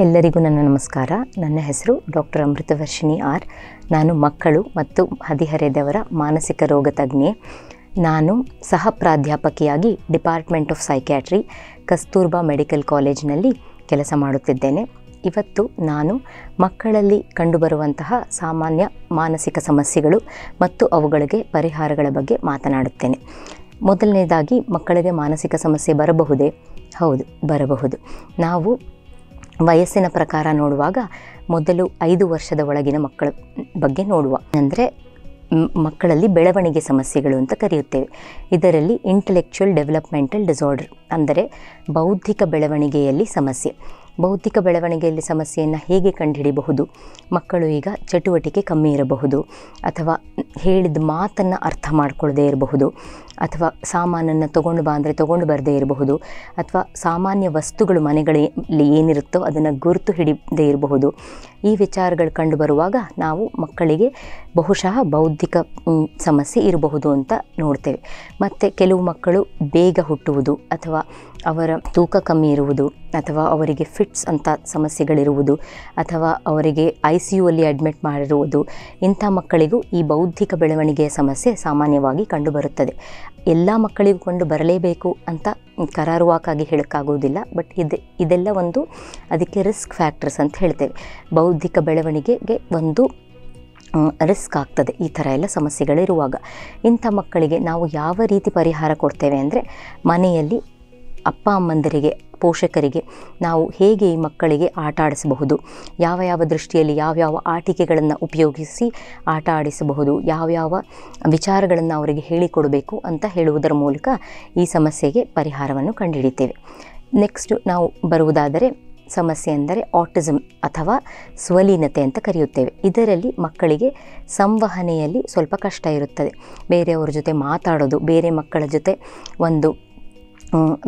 ಎಲ್ಲರಿಗೂ ನನ್ನ ನಮಸ್ಕಾರ. ನನ್ನ ಹೆಸರು ಡಾಕ್ಟರ್ ಅಮೃತವರ್ಷಿಣಿ ಆರ್. ನಾನು ಮಕ್ಕಳು ಮತ್ತು ಹದಿಹರೆಯದವರ ಮಾನಸಿಕ ರೋಗ ತಜ್ಞೆ. ನಾನು ಸಹ ಪ್ರಾಧ್ಯಾಪಕಿಯಾಗಿ department of psychiatry Kasturba medical ಕಾಲೇಜಿನಲ್ಲಿ ಕೆಲಸ ಮಾಡುತ್ತಿದ್ದೇನೆ. ಇವತ್ತು ನಾನು ಮಕ್ಕಳಲ್ಲಿ ಕಂಡುಬರುವಂತಹ ಸಾಮಾನ್ಯ ಮಾನಸಿಕ ಸಮಸ್ಯೆಗಳು ಮತ್ತು ಅವುಗಳಿಗೆ ಪರಿಹಾರಗಳ ಬಗ್ಗೆ ಮಾತನಾಡುತ್ತೇನೆ. ಮೊದಲನೇದಾಗಿ, ಮಕ್ಕಳಿಗೆ ಮಾನಸಿಕ ಸಮಸ್ಯೆ ಬರಬಹುದೇ? ಹೌದು, ಬರಬಹುದು. ನಾವು ವಯಸ್ಸಿನ ಪ್ರಕಾರ ನೋಡುವಾಗ ಮೊದಲು 5 ವರ್ಷದ ಒಳಗಿನ ಮಕ್ಕಳ ಬಗ್ಗೆ ನೋಡುವ. ಅಂದರೆ ಮಕ್ಕಳಲ್ಲಿ ಬೆಳವಣಿಗೆ ಸಮಸ್ಯೆಗಳು ಅಂತ ಕರೆಯುತ್ತೇವೆ. ಇದರಲ್ಲಿ ಇಂಟೆಲೆಕ್ಚುಯಲ್ ಡೆವಲಪ್ಮೆಂಟಲ್ ಡಿಸಾರ್ಡರ್ ಅಂದರೆ ಬೌದ್ಧಿಕ ಬೆಳವಣಿಗೆಯಲ್ಲಿ ಸಮಸ್ಯೆ. ಬೌದ್ಧಿಕ ಬೆಳವಣಿಗೆಯಲ್ಲಿ ಸಮಸ್ಯೆಯನ್ನು ಹೇಗೆ ಕಂಡುಹಿಡಿಯಬಹುದು? ಮಕ್ಕಳು ಈಗ ಚಟುವಟಿಕೆ ಕಮ್ಮಿ ಇರಬಹುದು, ಅಥವಾ ಹೇಳಿದ ಮಾತನ್ನು ಅರ್ಥ ಮಾಡ್ಕೊಳ್ಳದೇ ಇರಬಹುದು, ಅಥವಾ ಸಾಮಾನನ್ನು ತೊಗೊಂಡು ಬಾ ಅಂದರೆ ತೊಗೊಂಡು ಬರದೇ ಇರಬಹುದು, ಅಥವಾ ಸಾಮಾನ್ಯ ವಸ್ತುಗಳು ಮನೆಗಳಲ್ಲಿ ಏನಿರುತ್ತೋ ಅದನ್ನು ಗುರುತು ಹಿಡಿದೇ ಇರಬಹುದು. ಈ ವಿಚಾರಗಳು ಕಂಡುಬರುವಾಗ ನಾವು ಮಕ್ಕಳಿಗೆ ಬಹುಶಃ ಬೌದ್ಧಿಕ ಸಮಸ್ಯೆ ಇರಬಹುದು ಅಂತ ನೋಡ್ತೇವೆ. ಮತ್ತು ಕೆಲವು ಮಕ್ಕಳು ಬೇಗ ಹುಟ್ಟುವುದು, ಅಥವಾ ಅವರ ತೂಕ ಕಮ್ಮಿ ಇರುವುದು, ಅಥವಾ ಅವರಿಗೆ ಫಿಟ್ಸ್ ಅಂತ ಸಮಸ್ಯೆಗಳಿರುವುದು, ಅಥವಾ ಅವರಿಗೆ ICU ಅಲ್ಲಿ ಅಡ್ಮಿಟ್ ಮಾಡಿರುವುದು, ಇಂಥ ಮಕ್ಕಳಿಗೂ ಈ ಬೌದ್ಧಿಕ ಬೆಳವಣಿಗೆಯ ಸಮಸ್ಯೆ ಸಾಮಾನ್ಯವಾಗಿ ಕಂಡುಬರುತ್ತದೆ. ಎಲ್ಲ ಮಕ್ಕಳಿಗೂ ಕಂಡು ಬರಲೇಬೇಕು ಅಂತ ಕರಾರುವಾಕಾಗಿ ಹೇಳೋಕ್ಕಾಗೋದಿಲ್ಲ. ಬಟ್ ಇದೆಲ್ಲ ಒಂದು ಅದಕ್ಕೆ ರಿಸ್ಕ್ ಫ್ಯಾಕ್ಟರ್ಸ್ ಅಂತ ಹೇಳ್ತೇವೆ. ಬೌದ್ಧಿಕ ಬೆಳವಣಿಗೆಗೆ ಒಂದು ರಿಸ್ಕ್ ಆಗ್ತದೆ ಈ ಥರ ಎಲ್ಲ ಸಮಸ್ಯೆಗಳಿರುವಾಗ. ಇಂಥ ಮಕ್ಕಳಿಗೆ ನಾವು ಯಾವ ರೀತಿ ಪರಿಹಾರ ಕೊಡ್ತೇವೆ ಅಂದರೆ, ಮನೆಯಲ್ಲಿ ಅಪ್ಪ ಅಮ್ಮಂದರಿಗೆ, ಪೋಷಕರಿಗೆ ನಾವು ಹೇಗೆ ಈ ಮಕ್ಕಳಿಗೆ ಆಟ ಆಡಿಸಬಹುದು, ಯಾವ ದೃಷ್ಟಿಯಲ್ಲಿ ಯಾವ್ಯಾವ ಆಟಿಕೆಗಳನ್ನು ಉಪಯೋಗಿಸಿ ಆಟ ಆಡಿಸಬಹುದು, ಯಾವ್ಯಾವ ವಿಚಾರಗಳನ್ನು ಅವರಿಗೆ ಹೇಳಿಕೊಡಬೇಕು ಅಂತ ಹೇಳುವುದರ ಮೂಲಕ ಈ ಸಮಸ್ಯೆಗೆ ಪರಿಹಾರವನ್ನು ಕಂಡುಹಿಡಿತೇವೆ. ನೆಕ್ಸ್ಟು ನಾವು ಬರುವುದಾದರೆ, ಸಮಸ್ಯೆ ಎಂದರೆ ಆಟಿಸಮ್ ಅಥವಾ ಸ್ವಲೀನತೆ ಅಂತ ಕರೆಯುತ್ತೇವೆ. ಇದರಲ್ಲಿ ಮಕ್ಕಳಿಗೆ ಸಂವಹನೆಯಲ್ಲಿ ಸ್ವಲ್ಪ ಕಷ್ಟ ಇರುತ್ತದೆ. ಬೇರೆಯವರ ಜೊತೆ ಮಾತಾಡೋದು, ಬೇರೆ ಮಕ್ಕಳ ಜೊತೆ ಒಂದು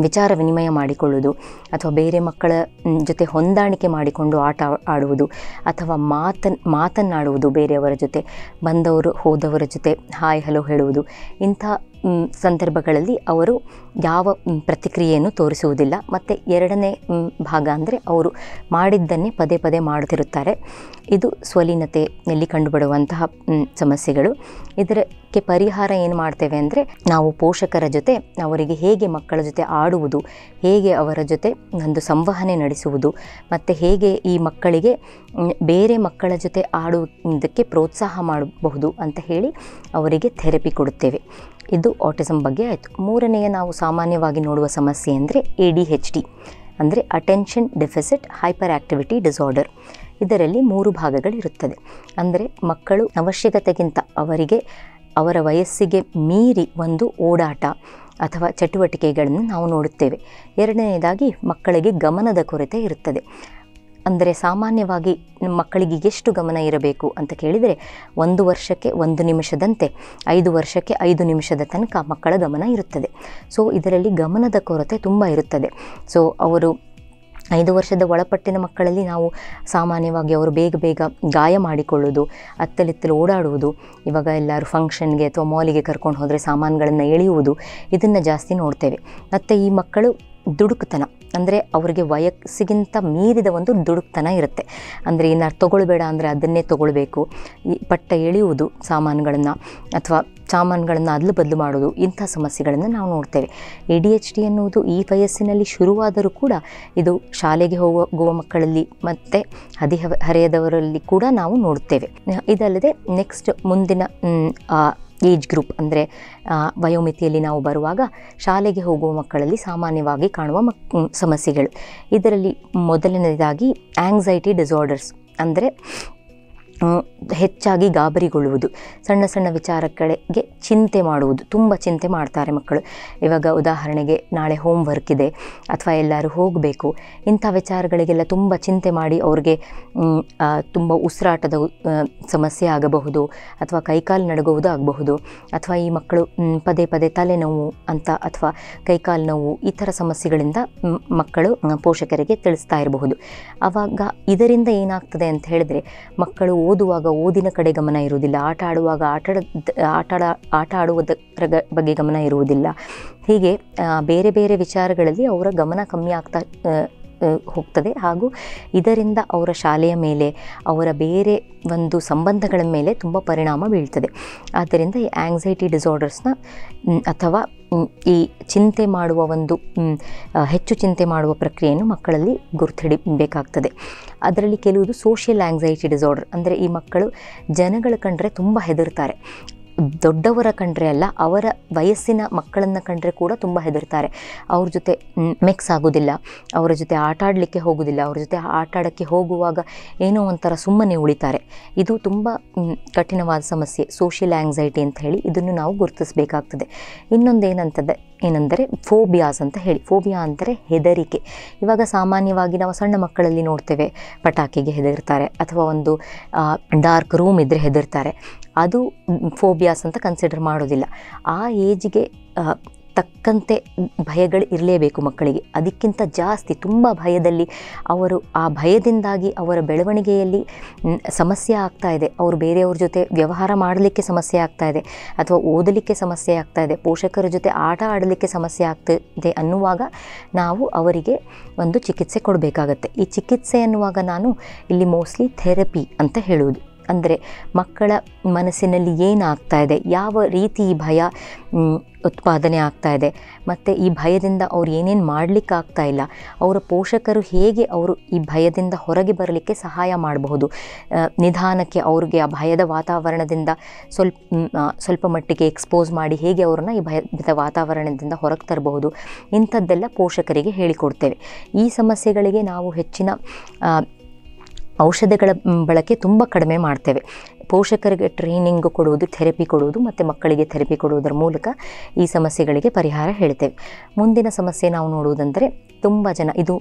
ವಿಚಾರ ವಿನಿಮಯ ಮಾಡಿಕೊಳ್ಳುವುದು, ಅಥವಾ ಬೇರೆ ಮಕ್ಕಳ ಜೊತೆ ಹೊಂದಾಣಿಕೆ ಮಾಡಿಕೊಂಡು ಆಟ ಆಡುವುದು, ಅಥವಾ ಮಾತನ್ನಾಡುವುದು, ಬೇರೆಯವರ ಜೊತೆ ಬಂದವರು ಹೋದವರ ಜೊತೆ ಹಾಯ್ ಹಲೋ ಹೇಳುವುದು. ಇಂಥ ಸಂದರ್ಭಗಳಲ್ಲಿ ಅವರು ಯಾವ ಪ್ರತಿಕ್ರಿಯೆಯನ್ನು ತೋರಿಸುವುದಿಲ್ಲ. ಮತ್ತು ಎರಡನೇ ಭಾಗ ಅಂದರೆ ಅವರು ಮಾಡಿದ್ದನ್ನೇ ಪದೇ ಪದೇ ಮಾಡುತ್ತಿರುತ್ತಾರೆ. ಇದು ಸ್ವಲೀನತೆಯಲ್ಲಿ ಕಂಡುಬರುವಂತಹ ಸಮಸ್ಯೆಗಳು. ಇದಕ್ಕೆ ಪರಿಹಾರ ಏನು ಮಾಡ್ತೇವೆ ಅಂದರೆ, ನಾವು ಪೋಷಕರ ಜೊತೆ ಅವರಿಗೆ ಹೇಗೆ ಮಕ್ಕಳ ಜೊತೆ ಆಡುವುದು, ಹೇಗೆ ಅವರ ಜೊತೆ ಒಂದು ಸಂವಹನೆ ನಡೆಸುವುದು, ಮತ್ತು ಹೇಗೆ ಈ ಮಕ್ಕಳಿಗೆ ಬೇರೆ ಮಕ್ಕಳ ಜೊತೆ ಆಡುವುದಕ್ಕೆ ಪ್ರೋತ್ಸಾಹ ಮಾಡಬಹುದು ಅಂತ ಹೇಳಿ ಅವರಿಗೆ ಥೆರಪಿ ಕೊಡುತ್ತೇವೆ. ಇದು ಆಟಿಸಮ್ ಬಗ್ಗೆ ಆಯಿತು. ಮೂರನೆಯ ನಾವು ಸಾಮಾನ್ಯವಾಗಿ ನೋಡುವ ಸಮಸ್ಯೆ ಅಂದರೆ ADHD ಅಂದರೆ attention deficit hyperactivity disorder. ಇದರಲ್ಲಿ 3 ಭಾಗಗಳಿರುತ್ತದೆ. ಅಂದರೆ ಮಕ್ಕಳು ಅವಶ್ಯಕತೆಗಿಂತ ಅವರ ವಯಸ್ಸಿಗೆ ಮೀರಿ ಒಂದು ಓಡಾಟ ಅಥವಾ ಚಟುವಟಿಕೆಗಳನ್ನು ನಾವು ನೋಡುತ್ತೇವೆ. ಎರಡನೆಯದಾಗಿ, ಮಕ್ಕಳಿಗೆ ಗಮನದ ಕೊರತೆ ಇರುತ್ತದೆ. ಅಂದರೆ ಸಾಮಾನ್ಯವಾಗಿ ಮಕ್ಕಳಿಗೆ ಎಷ್ಟು ಗಮನ ಇರಬೇಕು ಅಂತ ಕೇಳಿದರೆ, 1 ವರ್ಷಕ್ಕೆ 1 ನಿಮಿಷದಂತೆ 5 ವರ್ಷಕ್ಕೆ 5 ನಿಮಿಷದ ತನಕ ಮಕ್ಕಳ ಗಮನ ಇರುತ್ತದೆ. ಸೊ ಇದರಲ್ಲಿ ಗಮನದ ಕೊರತೆ ತುಂಬ ಇರುತ್ತದೆ. ಸೊ ಅವರು 5 ವರ್ಷದ ಒಳಪಟ್ಟಿನ ಮಕ್ಕಳಲ್ಲಿ ನಾವು ಸಾಮಾನ್ಯವಾಗಿ ಅವರು ಬೇಗ ಗಾಯ ಮಾಡಿಕೊಳ್ಳುವುದು, ಅತ್ತಲಿತ್ತಲು ಓಡಾಡುವುದು, ಇವಾಗ ಎಲ್ಲರೂ ಫಂಕ್ಷನ್ಗೆ ಅಥವಾ ಮಾಲಿಗೆ ಕರ್ಕೊಂಡು ಹೋದರೆ ಸಾಮಾನುಗಳನ್ನು ಎಳೆಯುವುದು, ಇದನ್ನು ಜಾಸ್ತಿ ನೋಡ್ತೇವೆ. ಮತ್ತು ಈ ಮಕ್ಕಳು ದುಡುಕುತನ ಅಂದರೆ ಅವರಿಗೆ ವಯಸ್ಸಿಗಿಂತ ಮೀರಿದ ಒಂದು ದುಡುಕ್ತನ ಇರುತ್ತೆ. ಅಂದರೆ ಏನಾರು ತೊಗೊಳ್ಬೇಡ ಅಂದರೆ ಅದನ್ನೇ ತೊಗೊಳ್ಬೇಕು, ಈ ಪಟ್ಟ ಎಳೆಯುವುದು ಸಾಮಾನುಗಳನ್ನು, ಅಥವಾ ಸಾಮಾನುಗಳನ್ನು ಅದಲು ಬದಲು ಮಾಡೋದು, ಇಂಥ ಸಮಸ್ಯೆಗಳನ್ನು ನಾವು ನೋಡ್ತೇವೆ. ADHD ಎನ್ನುವುದು ಈ ವಯಸ್ಸಿನಲ್ಲಿ ಶುರುವಾದರೂ ಕೂಡ ಇದು ಶಾಲೆಗೆ ಹೋಗುವ ಮಕ್ಕಳಲ್ಲಿ ಮತ್ತು ಹದಿಹರೆಯದವರಲ್ಲಿ ಕೂಡ ನಾವು ನೋಡ್ತೇವೆ. ಇದಲ್ಲದೆ ನೆಕ್ಸ್ಟ್ ಮುಂದಿನ ಏಜ್ ಗ್ರೂಪ್ ಅಂದರೆ ವಯೋಮಿತಿಯಲ್ಲಿ ನಾವು ಬರುವಾಗ, ಶಾಲೆಗೆ ಹೋಗುವ ಮಕ್ಕಳಲ್ಲಿ ಸಾಮಾನ್ಯವಾಗಿ ಕಾಣುವ ಸಮಸ್ಯೆಗಳು. ಇದರಲ್ಲಿ ಮೊದಲನೇದಾಗಿ ಆಂಗ್ಸೈಟಿ ಡಿಸಾರ್ಡರ್ಸ್ ಅಂದರೆ ಹೆಚ್ಚಾಗಿ ಗಾಬರಿಗೊಳ್ಳುವುದು, ಸಣ್ಣ ಸಣ್ಣ ವಿಚಾರಗಳಿಗೆ ಚಿಂತೆ ಮಾಡುವುದು, ತುಂಬ ಚಿಂತೆ ಮಾಡ್ತಾರೆ ಮಕ್ಕಳು. ಇವಾಗ ಉದಾಹರಣೆಗೆ ನಾಳೆ ಹೋಮ್ವರ್ಕ್ ಇದೆ, ಅಥವಾ ಎಲ್ಲರೂ ಹೋಗಬೇಕು, ಇಂಥ ವಿಚಾರಗಳಿಗೆಲ್ಲ ತುಂಬ ಚಿಂತೆ ಮಾಡಿ ಅವ್ರಿಗೆ ತುಂಬ ಉಸಿರಾಟದ ಸಮಸ್ಯೆ ಆಗಬಹುದು, ಅಥವಾ ಕೈಕಾಲು ನಡುಗುವುದು ಆಗಬಹುದು, ಅಥವಾ ಈ ಮಕ್ಕಳು ಪದೇ ಪದೇ ತಲೆನೋವು ಅಂತ ಅಥವಾ ಕೈಕಾಲು ನೋವು ಈ ಥರ ಸಮಸ್ಯೆಗಳಿಂದ ಮಕ್ಕಳು ಪೋಷಕರಿಗೆ ತಿಳಿಸ್ತಾ ಇರಬಹುದು. ಆವಾಗ ಇದರಿಂದ ಏನಾಗ್ತದೆ ಅಂತ ಹೇಳಿದ್ರೆ, ಮಕ್ಕಳು ಓದುವಾಗ ಓದಿನ ಕಡೆ ಗಮನ ಇರುವುದಿಲ್ಲ, ಆಟ ಆಡುವಾಗ ಆಟ ಆಡುವುದರ ಬಗ್ಗೆ ಗಮನ ಇರುವುದಿಲ್ಲ. ಹೀಗೆ ಬೇರೆ ಬೇರೆ ವಿಚಾರಗಳಲ್ಲಿ ಅವರ ಗಮನ ಕಮ್ಮಿ ಆಗ್ತಾ ಹೋಗ್ತದೆ ಹಾಗೂ ಇದರಿಂದ ಅವರ ಶಾಲೆಯ ಮೇಲೆ, ಅವರ ಬೇರೆ ಒಂದು ಸಂಬಂಧಗಳ ಮೇಲೆ ತುಂಬ ಪರಿಣಾಮ ಬೀಳ್ತದೆ. ಆದ್ದರಿಂದ ಈ ಆಂಗ್ಸೈಟಿ ಡಿಸಾರ್ಡರ್ಸ್ನ ಅಥವಾ ಈ ಚಿಂತೆ ಮಾಡುವ ಒಂದು ಹೆಚ್ಚು ಚಿಂತೆ ಮಾಡುವ ಪ್ರಕ್ರಿಯೆಯನ್ನು ಮಕ್ಕಳಲ್ಲಿ ಗುರುತಿಡಬೇಕಾಗ್ತದೆ. ಅದರಲ್ಲಿ ಕೆಲವುದು ಸೋಷಿಯಲ್ ಆಂಗ್ಸೈಟಿ ಡಿಸಾರ್ಡರ್, ಅಂದರೆ ಈ ಮಕ್ಕಳು ಜನಗಳ ಕಂಡ್ರೆ ತುಂಬ ಹೆದರ್ತಾರೆ. ದೊಡ್ಡವರ ಕಂಡ್ರೆ ಅಲ್ಲ, ಅವರ ವಯಸ್ಸಿನ ಮಕ್ಕಳನ್ನು ಕಂಡ್ರೆ ಕೂಡ ತುಂಬ ಹೆದರ್ತಾರೆ. ಅವ್ರ ಜೊತೆ ಮಿಕ್ಸ್ ಆಗೋದಿಲ್ಲ, ಅವರ ಜೊತೆ ಆಟ ಆಡಲಿಕ್ಕೆ ಹೋಗೋದಿಲ್ಲ, ಅವ್ರ ಜೊತೆ ಆಟ ಆಡೋಕ್ಕೆ ಹೋಗುವಾಗ ಏನೋ ಒಂಥರ ಸುಮ್ಮನೆ ಉಳಿತಾರೆ. ಇದು ತುಂಬ ಕಠಿಣವಾದ ಸಮಸ್ಯೆ, ಸೋಷಿಯಲ್ ಆಂಗ್ಸೈಟಿ ಅಂತ ಹೇಳಿ. ಇದನ್ನು ನಾವು ಗುರುತಿಸಬೇಕಾಗ್ತದೆ. ಇನ್ನೊಂದು ಏನೆಂದರೆ ಫೋಬಿಯಾಸ್ ಅಂತ ಹೇಳಿ. ಫೋಬಿಯಾ ಅಂದರೆ ಹೆದರಿಕೆ. ಇವಾಗ ಸಾಮಾನ್ಯವಾಗಿ ನಾವು ಸಣ್ಣ ಮಕ್ಕಳಲ್ಲಿ ನೋಡ್ತೇವೆ, ಪಟಾಕಿಗೆ ಹೆದರ್ತಾರೆ ಅಥವಾ ಒಂದು ಡಾರ್ಕ್ ರೂಮ್ ಇದ್ದರೆ ಹೆದರ್ತಾರೆ. ಅದು ಫೋಬಿಯಾಸ್ ಅಂತ ಕನ್ಸಿಡರ್ ಮಾಡೋದಿಲ್ಲ. ಆ ಏಜಿಗೆ ತಕ್ಕಂತೆ ಭಯಗಳು ಇರಲೇಬೇಕು ಮಕ್ಕಳಿಗೆ. ಅದಕ್ಕಿಂತ ಜಾಸ್ತಿ ತುಂಬ ಭಯದಲ್ಲಿ ಅವರು ಆ ಭಯದಿಂದಾಗಿ ಅವರ ಬೆಳವಣಿಗೆಯಲ್ಲಿ ಸಮಸ್ಯೆ ಆಗ್ತಾ ಇದೆ, ಅವರು ಬೇರೆಯವ್ರ ಜೊತೆ ವ್ಯವಹಾರ ಮಾಡಲಿಕ್ಕೆ ಸಮಸ್ಯೆ ಆಗ್ತಾ ಇದೆ ಅಥವಾ ಓದಲಿಕ್ಕೆ ಸಮಸ್ಯೆ ಆಗ್ತಾ ಇದೆ, ಪೋಷಕರ ಜೊತೆ ಆಟ ಆಡಲಿಕ್ಕೆ ಸಮಸ್ಯೆ ಆಗ್ತಿದೆ ಅನ್ನುವಾಗ ನಾವು ಅವರಿಗೆ ಒಂದು ಚಿಕಿತ್ಸೆ ಕೊಡಬೇಕಾಗತ್ತೆ. ಈ ಚಿಕಿತ್ಸೆ ಅನ್ನುವಾಗ ನಾನು ಇಲ್ಲಿ ಮೋಸ್ಟ್ಲಿ ಥೆರಪಿ ಅಂತ ಹೇಳುವುದು. ಅಂದರೆ ಮಕ್ಕಳ ಮನಸ್ಸಿನಲ್ಲಿ ಏನಾಗ್ತಾ ಇದೆ, ಯಾವ ರೀತಿ ಈ ಭಯ ಉತ್ಪಾದನೆ ಆಗ್ತಾ ಇದೆ, ಮತ್ತು ಈ ಭಯದಿಂದ ಅವ್ರು ಏನೇನು ಮಾಡಲಿಕ್ಕಾಗ್ತಾ ಇಲ್ಲ, ಅವರ ಪೋಷಕರು ಹೇಗೆ ಅವರು ಈ ಭಯದಿಂದ ಹೊರಗೆ ಬರಲಿಕ್ಕೆ ಸಹಾಯ ಮಾಡಬಹುದು, ನಿಧಾನಕ್ಕೆ ಅವ್ರಿಗೆ ಆ ಭಯದ ವಾತಾವರಣದಿಂದ ಸ್ವಲ್ಪ ಮಟ್ಟಿಗೆ ಎಕ್ಸ್ಪೋಸ್ ಮಾಡಿ ಹೇಗೆ ಅವ್ರನ್ನ ಈ ಭಯದ ವಾತಾವರಣದಿಂದ ಹೊರಗೆ ತರಬಹುದು, ಇಂಥದ್ದೆಲ್ಲ ಪೋಷಕರಿಗೆ ಹೇಳಿಕೊಡ್ತೇವೆ. ಈ ಸಮಸ್ಯೆಗಳಿಗೆ ನಾವು ಹೆಚ್ಚಿನ ಔಷಧಿಗಳ ಬಳಕೆ ತುಂಬ ಕಡಿಮೆ ಮಾಡ್ತೇವೆ. ಪೋಷಕರಿಗೆ ಟ್ರೈನಿಂಗ್ ಕೊಡುವುದು, ಥೆರಪಿ ಕೊಡುವುದು ಮತ್ತು ಮಕ್ಕಳಿಗೆ ಥೆರಪಿ ಕೊಡುವುದರ ಮೂಲಕ ಈ ಸಮಸ್ಯೆಗಳಿಗೆ ಪರಿಹಾರ ಹೇಳ್ತೇವೆ. ಮುಂದಿನ ಸಮಸ್ಯೆ ನಾವು ನೋಡುವುದಂದರೆ, ತುಂಬ ಜನ ಇದು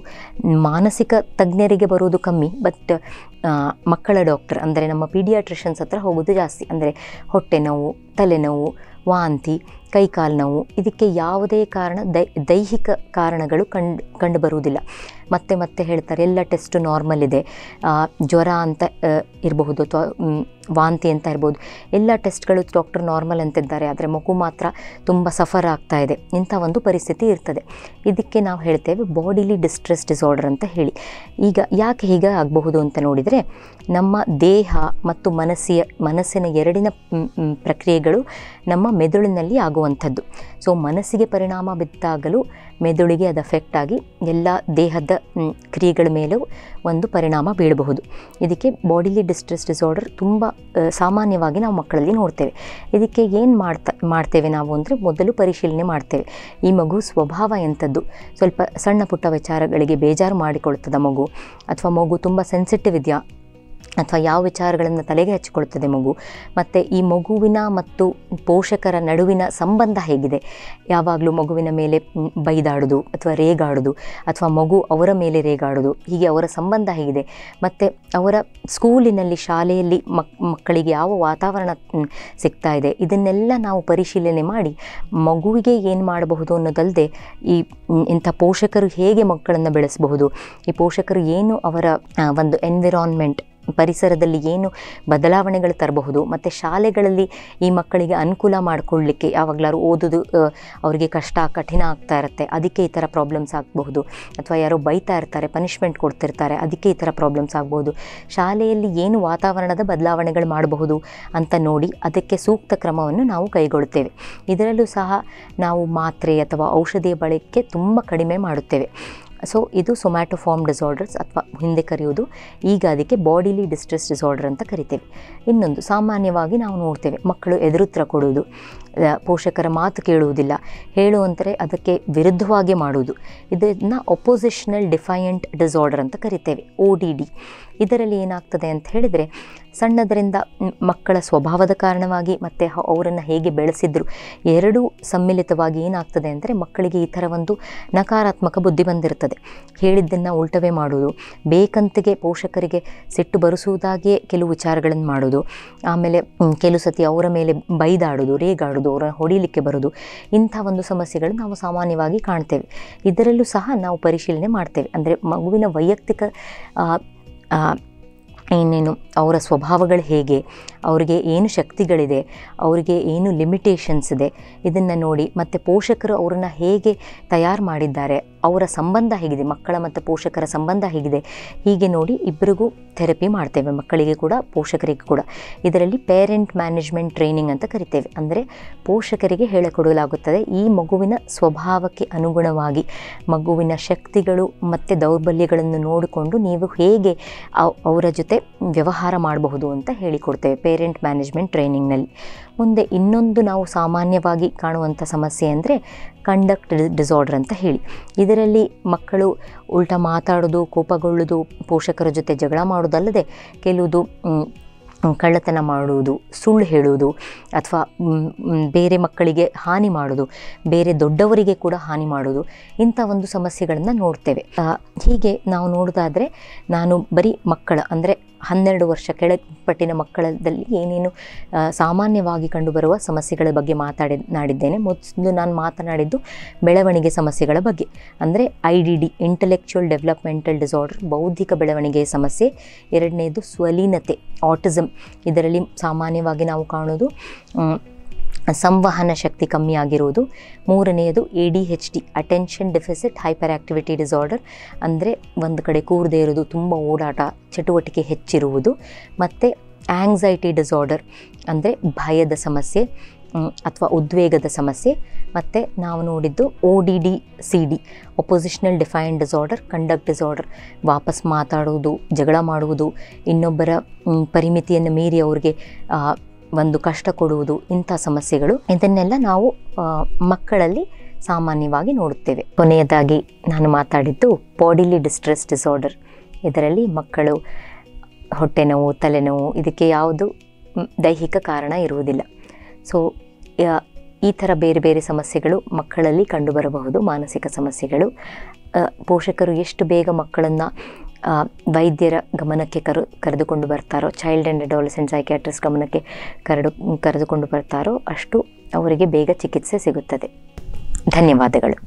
ಮಾನಸಿಕ ತಜ್ಞರಿಗೆ ಬರುವುದು ಕಮ್ಮಿ, ಬಟ್ ಮಕ್ಕಳ ಡಾಕ್ಟರ್ ಅಂದರೆ ನಮ್ಮ ಪೀಡಿಯಾಟ್ರಿಷನ್ಸ್ ಹತ್ರ ಹೋಗೋದು ಜಾಸ್ತಿ. ಅಂದರೆ ಹೊಟ್ಟೆ ನೋವು, ತಲೆನೋವು, ವಾಂತಿ, ಕೈಕಾಲು ನೋವು, ಇದಕ್ಕೆ ಯಾವುದೇ ಕಾರಣ ದೈಹಿಕ ಕಾರಣಗಳು ಕಂಡು ಬರುವುದಿಲ್ಲ. ಮತ್ತೆ ಹೇಳ್ತಾರೆ ಎಲ್ಲ ಟೆಸ್ಟು ನಾರ್ಮಲ್ ಇದೆ, ಜ್ವರ ಅಂತ ಇರಬಹುದು ಅಥವಾ ವಾಂತಿ ಅಂತ ಇರ್ಬೋದು, ಎಲ್ಲ ಟೆಸ್ಟ್ಗಳು ಡಾಕ್ಟರ್ ನಾರ್ಮಲ್ ಅಂತಿದ್ದಾರೆ, ಆದರೆ ಮಗು ಮಾತ್ರ ತುಂಬ ಸಫರ್ ಆಗ್ತಾ ಇದೆ, ಇಂಥ ಒಂದು ಪರಿಸ್ಥಿತಿ ಇರ್ತದೆ. ಇದಕ್ಕೆ ನಾವು ಹೇಳ್ತೇವೆ ಬಾಡಿಲಿ ಡಿಸ್ಟ್ರೆಸ್ ಡಿಸಾರ್ಡರ್ ಅಂತ ಹೇಳಿ. ಈಗ ಯಾಕೆ ಹೀಗೆ ಆಗಬಹುದು ಅಂತ ನೋಡಿದರೆ, ನಮ್ಮ ದೇಹ ಮತ್ತು ಮನಸ್ಸಿನ ಎರಡಿನ ಪ್ರಕ್ರಿಯೆಗಳು ನಮ್ಮ ಮೆದುಳಿನಲ್ಲಿ ಆಗುವಂಥದ್ದು. ಸೊ ಮನಸ್ಸಿಗೆ ಪರಿಣಾಮ ಬಿದ್ದಾಗಲೂ ಮೆದುಳಿಗೆ ಅದು ಅಫೆಕ್ಟ್ ಆಗಿ ಎಲ್ಲ ದೇಹದ ಕ್ರಿಯೆಗಳ ಮೇಲೂ ಒಂದು ಪರಿಣಾಮ ಬೀಳಬಹುದು. ಇದಕ್ಕೆ ಬಾಡಿಲಿ ಡಿಸ್ಟ್ರೆಸ್ ಡಿಸಾರ್ಡರ್ ತುಂಬ ಸಾಮಾನ್ಯವಾಗಿ ನಾವು ಮಕ್ಕಳಲ್ಲಿ ನೋಡ್ತೇವೆ. ಇದಕ್ಕೆ ಏನು ಮಾಡ್ತೇವೆ ನಾವು ಅಂದರೆ, ಮೊದಲು ಪರಿಶೀಲನೆ ಮಾಡ್ತೇವೆ. ಈ ಮಗು ಸ್ವಭಾವ ಎಂಥದ್ದು, ಸ್ವಲ್ಪ ಸಣ್ಣ ಪುಟ್ಟ ವಿಚಾರಗಳಿಗೆ ಬೇಜಾರು ಮಾಡಿಕೊಳ್ತದ ಮಗು, ಅಥವಾ ಮಗು ತುಂಬ ಸೆನ್ಸಿಟಿವ್ ಇದೆಯಾ, ಅಥವಾ ಯಾವ ವಿಚಾರಗಳನ್ನು ತಲೆಗೆ ಹಚ್ಚಿಕೊಳ್ತದೆ ಮಗು, ಮತ್ತು ಈ ಮಗುವಿನ ಮತ್ತು ಪೋಷಕರ ನಡುವಿನ ಸಂಬಂಧ ಹೇಗಿದೆ, ಯಾವಾಗಲೂ ಮಗುವಿನ ಮೇಲೆ ಬೈದಾಡೋದು ಅಥವಾ ರೇಗಾಡೋದು, ಅಥವಾ ಮಗು ಅವರ ಮೇಲೆ ರೇಗಾಡೋದು, ಹೀಗೆ ಅವರ ಸಂಬಂಧ ಹೇಗಿದೆ, ಮತ್ತು ಅವರ ಸ್ಕೂಲಿನಲ್ಲಿ ಶಾಲೆಯಲ್ಲಿ ಮಕ್ಕಳಿಗೆ ಯಾವ ವಾತಾವರಣ ಸಿಗ್ತಾ ಇದೆ, ಇದನ್ನೆಲ್ಲ ನಾವು ಪರಿಶೀಲನೆ ಮಾಡಿ ಮಗುವಿಗೆ ಏನು ಮಾಡಬಹುದು ಅನ್ನೋದಲ್ಲದೆ ಇಂಥ ಪೋಷಕರು ಹೇಗೆ ಮಕ್ಕಳನ್ನು ಬೆಳೆಸಬಹುದು, ಈ ಪೋಷಕರು ಏನು ಅವರ ಒಂದು ಎನ್ವಿರಾನ್ಮೆಂಟ್ ಪರಿಸರದಲ್ಲಿ ಏನು ಬದಲಾವಣೆಗಳು ತರಬಹುದು, ಮತ್ತು ಶಾಲೆಗಳಲ್ಲಿ ಈ ಮಕ್ಕಳಿಗೆ ಅನುಕೂಲ ಮಾಡಿಕೊಳ್ಳಲಿಕ್ಕೆ ಯಾವಾಗಲಾರು ಓದೋದು ಅವರಿಗೆ ಕಠಿಣ ಆಗ್ತಾ ಇರುತ್ತೆ, ಅದಕ್ಕೆ ಈ ಥರ ಪ್ರಾಬ್ಲಮ್ಸ್ ಆಗಬಹುದು, ಅಥವಾ ಯಾರೋ ಬೈತಾ ಇರ್ತಾರೆ, ಪನಿಷ್ಮೆಂಟ್ ಕೊಡ್ತಿರ್ತಾರೆ, ಅದಕ್ಕೆ ಈ ಥರ ಪ್ರಾಬ್ಲಮ್ಸ್ ಆಗ್ಬೋದು, ಶಾಲೆಯಲ್ಲಿ ಏನು ವಾತಾವರಣದ ಬದಲಾವಣೆಗಳು ಮಾಡಬಹುದು ಅಂತ ನೋಡಿ ಅದಕ್ಕೆ ಸೂಕ್ತ ಕ್ರಮವನ್ನು ನಾವು ಕೈಗೊಳ್ಳುತ್ತೇವೆ. ಇದರಲ್ಲೂ ಸಹ ನಾವು ಮಾತ್ರೆ ಅಥವಾ ಔಷಧಿಯ ಬಳಕೆ ತುಂಬ ಕಡಿಮೆ ಮಾಡುತ್ತೇವೆ. ಸೊ ಇದು ಸೊಮ್ಯಾಟೋಫಾರ್ಮ್ ಡಿಸಾರ್ಡರ್ಸ್ ಅಥವಾ ಹಿಂದೆ ಕರೆಯೋದು, ಈಗ ಅದಕ್ಕೆ ಬಾಡಿಲಿ ಡಿಸ್ಟ್ರೆಸ್ ಡಿಸಾರ್ಡರ್ ಅಂತ ಕರಿತೇವೆ. ಇನ್ನೊಂದು ಸಾಮಾನ್ಯವಾಗಿ ನಾವು ನೋಡ್ತೇವೆ, ಮಕ್ಕಳು ಎದುರುತ್ತರ ಕೊಡುವುದು, ಪೋಷಕರ ಮಾತು ಕೇಳುವುದಿಲ್ಲ, ಹೇಳುವಂದರೆ ಅದಕ್ಕೆ ವಿರುದ್ಧವಾಗಿ ಮಾಡುವುದು, ಇದನ್ನು ಒಪೋಸಿಷನಲ್ ಡಿಫೈಯಂಟ್ ಡಿಸಾರ್ಡರ್ ಅಂತ ಕರಿತೇವೆ, ODD. ಇದರಲ್ಲಿ ಏನಾಗ್ತದೆ ಅಂತ ಹೇಳಿದರೆ, ಸಣ್ಣದರಿಂದ ಮಕ್ಕಳ ಸ್ವಭಾವದ ಕಾರಣವಾಗಿ ಮತ್ತು ಅವರನ್ನು ಹೇಗೆ ಬೆಳೆಸಿದ್ರು ಎರಡೂ ಸಮ್ಮಿಲಿತವಾಗಿ ಏನಾಗ್ತದೆ ಅಂದರೆ, ಮಕ್ಕಳಿಗೆ ಈ ಥರ ಒಂದು ನಕಾರಾತ್ಮಕ ಬುದ್ಧಿ ಬಂದಿರ್ತದೆ. ಹೇಳಿದ್ದನ್ನು ಉಲ್ಟವೇ ಮಾಡೋದು, ಬೇಕಂತೆಯೇ ಪೋಷಕರಿಗೆ ಸಿಟ್ಟು ಬರೆಸುವುದಾಗಿಯೇ ಕೆಲವು ವಿಚಾರಗಳನ್ನು ಮಾಡೋದು, ಆಮೇಲೆ ಕೆಲವು ಸತಿ ಅವರ ಮೇಲೆ ಬೈದಾಡೋದು, ರೇಗಾಡೋದು, ಅವರನ್ನು ಹೊಡಿಲಿಕ್ಕೆ ಬರೋದು, ಇಂಥ ಒಂದು ಸಮಸ್ಯೆಗಳು ನಾವು ಸಾಮಾನ್ಯವಾಗಿ ಕಾಣ್ತೇವೆ. ಇದರಲ್ಲೂ ಸಹ ನಾವು ಪರಿಶೀಲನೆ ಮಾಡ್ತೇವೆ. ಅಂದರೆ ಮಗುವಿನ ವೈಯಕ್ತಿಕ ಏನೇನು ಅವರ ಸ್ವಭಾವಗಳು ಹೇಗೆ, ಅವರಿಗೆ ಏನು ಶಕ್ತಿಗಳಿದೆ, ಅವರಿಗೆ ಏನು ಲಿಮಿಟೇಷನ್ಸ್ ಇದೆ, ಇದನ್ನು ನೋಡಿ ಮತ್ತು ಪೋಷಕರು ಅವರನ್ನು ಹೇಗೆ ತಯಾರು ಮಾಡಿದ್ದಾರೆ, ಅವರ ಸಂಬಂಧ ಹೇಗಿದೆ, ಮಕ್ಕಳ ಮತ್ತು ಪೋಷಕರ ಸಂಬಂಧ ಹೇಗಿದೆ, ಹೀಗೆ ನೋಡಿ ಇಬ್ಬರಿಗೂ ಥೆರಪಿ ಮಾಡ್ತೇವೆ, ಮಕ್ಕಳಿಗೆ ಕೂಡ ಪೋಷಕರಿಗೆ ಕೂಡ. ಇದರಲ್ಲಿ ಪೇರೆಂಟ್ ಮ್ಯಾನೇಜ್ಮೆಂಟ್ ಟ್ರೈನಿಂಗ್ ಅಂತ ಕರಿತೇವೆ. ಅಂದರೆ ಪೋಷಕರಿಗೆ ಹೇಳಿಕೊಡಲಾಗುತ್ತದೆ ಈ ಮಗುವಿನ ಸ್ವಭಾವಕ್ಕೆ ಅನುಗುಣವಾಗಿ ಮಗುವಿನ ಶಕ್ತಿಗಳು ಮತ್ತು ದೌರ್ಬಲ್ಯಗಳನ್ನು ನೋಡಿಕೊಂಡು ನೀವು ಹೇಗೆ ಅವರ ಜೊತೆ ವ್ಯವಹಾರ ಮಾಡಬಹುದು ಅಂತ ಹೇಳಿಕೊಡ್ತೇವೆ ಪೇರೆಂಟ್ ಮ್ಯಾನೇಜ್ಮೆಂಟ್ ಟ್ರೈನಿಂಗ್ನಲ್ಲಿ. ಮುಂದೆ ಇನ್ನೊಂದು ನಾವು ಸಾಮಾನ್ಯವಾಗಿ ಕಾಣುವಂಥ ಸಮಸ್ಯೆ ಅಂದರೆ ಕಂಡಕ್ಟ್ ಡಿಸಾರ್ಡರ್ ಅಂತ ಹೇಳಿ. ಇದರಲ್ಲಿ ಮಕ್ಕಳು ಉಲ್ಟಾ ಮಾತಾಡೋದು, ಕೋಪಗೊಳ್ಳೋದು, ಪೋಷಕರ ಜೊತೆ ಜಗಳ ಮಾಡೋದಲ್ಲದೆ ಕೆಲವುದು ಕಳ್ಳತನ ಮಾಡುವುದು, ಸುಳ್ಳು ಹೇಳುವುದು, ಅಥವಾ ಬೇರೆ ಮಕ್ಕಳಿಗೆ ಹಾನಿ ಮಾಡೋದು, ಬೇರೆ ದೊಡ್ಡವರಿಗೆ ಕೂಡ ಹಾನಿ ಮಾಡೋದು, ಇಂಥ ಒಂದು ಸಮಸ್ಯೆಗಳನ್ನು ನೋಡ್ತೇವೆ. ಹೀಗೆ ನಾವು ನೋಡೋದಾದರೆ ನಾನು ಬರೀ ಮಕ್ಕಳ ಅಂದರೆ 12 ವರ್ಷ ಕೆಳಪಟ್ಟಿನ ಮಕ್ಕಳದಲ್ಲಿ ಏನೇನು ಸಾಮಾನ್ಯವಾಗಿ ಕಂಡುಬರುವ ಸಮಸ್ಯೆಗಳ ಬಗ್ಗೆ ಮಾತನಾಡಿದ್ದೇನೆ. ಮೊದಲು ನಾನು ಮಾತನಾಡಿದ್ದು ಬೆಳವಣಿಗೆ ಸಮಸ್ಯೆಗಳ ಬಗ್ಗೆ. ಅಂದರೆ IDD ಇಂಟೆಲೆಕ್ಚುಯಲ್ ಡೆವಲಪ್ಮೆಂಟಲ್ ಡಿಸಾರ್ಡರ್, ಬೌದ್ಧಿಕ ಬೆಳವಣಿಗೆಯ ಸಮಸ್ಯೆ. ಎರಡನೇದು ಸ್ವಲೀನತೆ, ಆಟಿಸಮ್. ಇದರಲ್ಲಿ ಸಾಮಾನ್ಯವಾಗಿ ನಾವು ಕಾಣೋದು ಸಂವಹನ ಶಕ್ತಿ ಕಮ್ಮಿ ಆಗಿರುವುದು. ಮೂರನೆಯದು ADHD attention deficit hyperactivity disorder, ಅಂದರೆ ಒಂದು ಕಡೆ ಕೂರದೇ ಇರೋದು, ತುಂಬ ಓಡಾಟ, ಚಟುವಟಿಕೆ ಹೆಚ್ಚಿರುವುದು. ಮತ್ತು ಆಂಗ್ಸೈಟಿ ಡಿಸಾರ್ಡರ್ ಅಂದರೆ ಭಯದ ಸಮಸ್ಯೆ ಅಥವಾ ಉದ್ವೇಗದ ಸಮಸ್ಯೆ. ಮತ್ತು ನಾವು ನೋಡಿದ್ದು ODD-CD oppositional defined disorder, conduct disorder, ವಾಪಸ್ ಮಾತಾಡುವುದು, ಜಗಳ ಮಾಡುವುದು, ಇನ್ನೊಬ್ಬರ ಪರಿಮಿತಿಯನ್ನು ಮೀರಿ ಅವ್ರಿಗೆ ಒಂದು ಕಷ್ಟ ಕೊಡುವುದು, ಇಂಥ ಸಮಸ್ಯೆಗಳು. ಇದನ್ನೆಲ್ಲ ನಾವು ಮಕ್ಕಳಲ್ಲಿ ಸಾಮಾನ್ಯವಾಗಿ ನೋಡುತ್ತೇವೆ. ಕೊನೆಯದಾಗಿ ನಾನು ಮಾತಾಡಿದ್ದು ಬಾಡಿಲಿ ಡಿಸ್ಟ್ರೆಸ್ ಡಿಸಾರ್ಡರ್. ಇದರಲ್ಲಿ ಮಕ್ಕಳು ಹೊಟ್ಟೆ ನೋವು, ತಲೆನೋವು, ಇದಕ್ಕೆ ಯಾವುದು ದೈಹಿಕ ಕಾರಣ ಇರುವುದಿಲ್ಲ. ಸೊ ಈ ಥರ ಬೇರೆ ಬೇರೆ ಸಮಸ್ಯೆಗಳು ಮಕ್ಕಳಲ್ಲಿ ಕಂಡುಬರಬಹುದು, ಮಾನಸಿಕ ಸಮಸ್ಯೆಗಳು. ಪೋಷಕರು ಎಷ್ಟು ಬೇಗ ಮಕ್ಕಳನ್ನು ವೈದ್ಯರ ಗಮನಕ್ಕೆ ಕರೆದುಕೊಂಡು ಬರ್ತಾರೋ, ಚೈಲ್ಡ್ ಆ್ಯಂಡ್ ಅಡಾಲಸೆಂಟ್ ಸೈಕ್ಯಾಟ್ರಿಸ್ಟ್ ಗಮನಕ್ಕೆ ಕರೆದುಕೊಂಡು ಬರ್ತಾರೋ ಅಷ್ಟು ಅವರಿಗೆ ಬೇಗ ಚಿಕಿತ್ಸೆ ಸಿಗುತ್ತದೆ. ಧನ್ಯವಾದಗಳು.